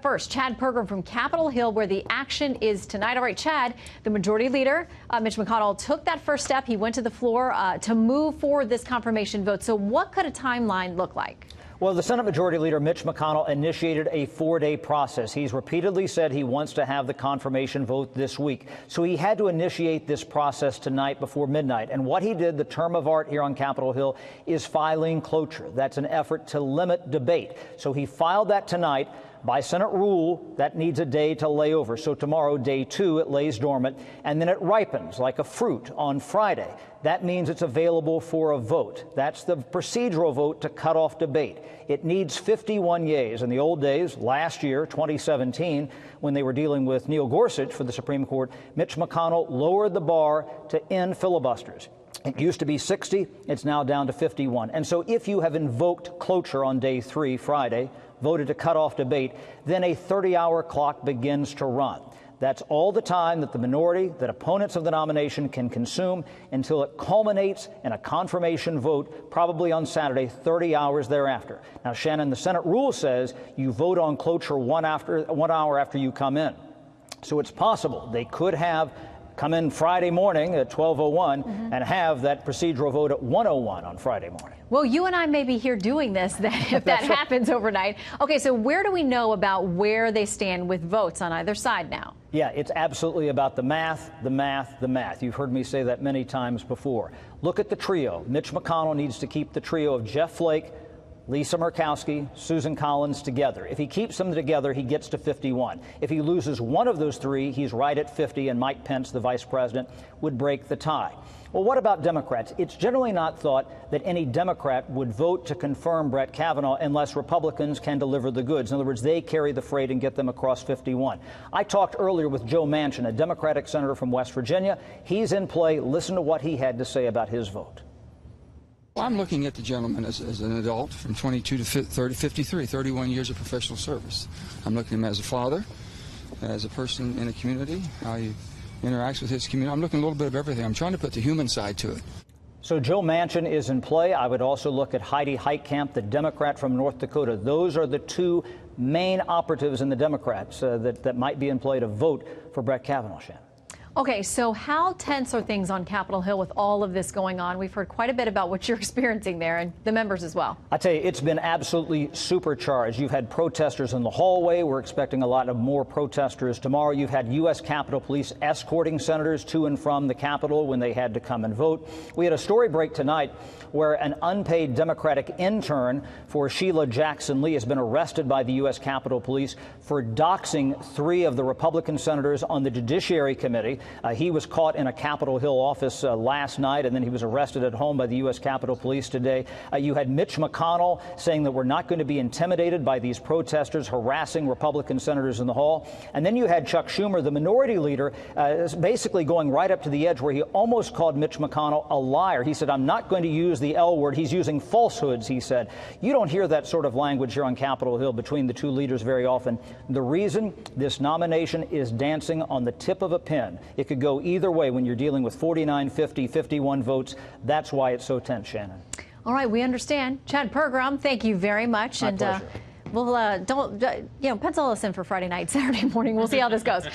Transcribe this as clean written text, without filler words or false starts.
first, Chad Pergram from Capitol Hill, where the action is tonight. All right, Chad, the majority leader, Mitch McConnell, took that first step. He went to the floor to move forward this confirmation vote. So what could a timeline look like? Well, the Senate Majority Leader Mitch McConnell initiated a 4-day process. He's repeatedly said he wants to have the confirmation vote this week. So he had to initiate this process tonight before midnight. And what he did, the term of art here on Capitol Hill, is filing cloture. That's an effort to limit debate. So he filed that tonight. By Senate rule, that needs a day to lay over. So tomorrow, day 2, it lays dormant, and then it ripens like a fruit on Friday. That means it's available for a vote. That's the procedural vote to cut off debate. It needs 51 yeas. In the old days, last year, 2017, when they were dealing with Neil Gorsuch for the Supreme Court, Mitch McConnell lowered the bar to end filibusters. It used to be 60. It's now down to 51. And so if you have invoked cloture on day 3, Friday, voted to cut off debate, then a 30-hour clock begins to run. That's all the time that the minority, that opponents of the nomination can consume until it culminates in a confirmation vote, probably on Saturday, 30 hours thereafter. Now, Shannon, the Senate rule says you vote on cloture 1 hour after you come in. So it's possible they could have come in Friday morning at 12:01 and have that procedural vote at 1:01 on Friday morning. Well, you and I may be here doing this if that happens overnight. Okay, so where do we know about where they stand with votes on either side now? Yeah, it's absolutely about the math, the math, the math. You've heard me say that many times before. Look at the trio. Mitch McConnell needs to keep the trio of Jeff Flake, Lisa Murkowski, Susan Collins together. If he keeps them together, he gets to 51. If he loses one of those three, he's right at 50, and Mike Pence, the vice president, would break the tie. Well, what about Democrats? It's generally not thought that any Democrat would vote to confirm Brett Kavanaugh unless Republicans can deliver the goods. In other words, they carry the freight and get them across 51. I talked earlier with Joe Manchin, a Democratic senator from West Virginia. He's in play. Listen to what he had to say about his vote. I'm looking at the gentleman as an adult from 22 to 30, 53, 31 years of professional service. I'm looking at him as a father, as a person in the community, how he interacts with his community. I'm looking at a little bit of everything. I'm trying to put the human side to it. So Joe Manchin is in play. I would also look at Heidi Heitkamp, the Democrat from North Dakota. Those are the two main operatives in the Democrats that might be in play to vote for Brett Kavanaugh, Shannon. Okay, so how tense are things on Capitol Hill with all of this going on? We've heard quite a bit about what you're experiencing there, and the members as well. I tell you, it's been absolutely supercharged. You've had protesters in the hallway. We're expecting a lot of more protesters tomorrow. You've had U.S. Capitol Police escorting senators to and from the Capitol when they had to come and vote. We had a story break tonight where an unpaid Democratic intern for Sheila Jackson Lee has been arrested by the U.S. Capitol Police for doxing 3 of the Republican senators on the Judiciary Committee. He was caught in a Capitol Hill office last night, and then he was arrested at home by the U.S. Capitol Police today. You had Mitch McConnell saying that we're not going to be intimidated by these protesters harassing Republican senators in the hall. And then you had Chuck Schumer, the minority leader, basically going right up to the edge where he almost called Mitch McConnell a liar. He said, I'm not going to use the L word. He's using falsehoods, he said. You don't hear that sort of language here on Capitol Hill between the two leaders very often. The reason this nomination is dancing on the tip of a pin. It could go either way when you're dealing with 49, 50, 51 votes. That's why it's so tense, Shannon. All right, we understand. Chad Pergram, thank you very much. My pleasure. We'll pencil us in for Friday night, Saturday morning. We'll see how this goes.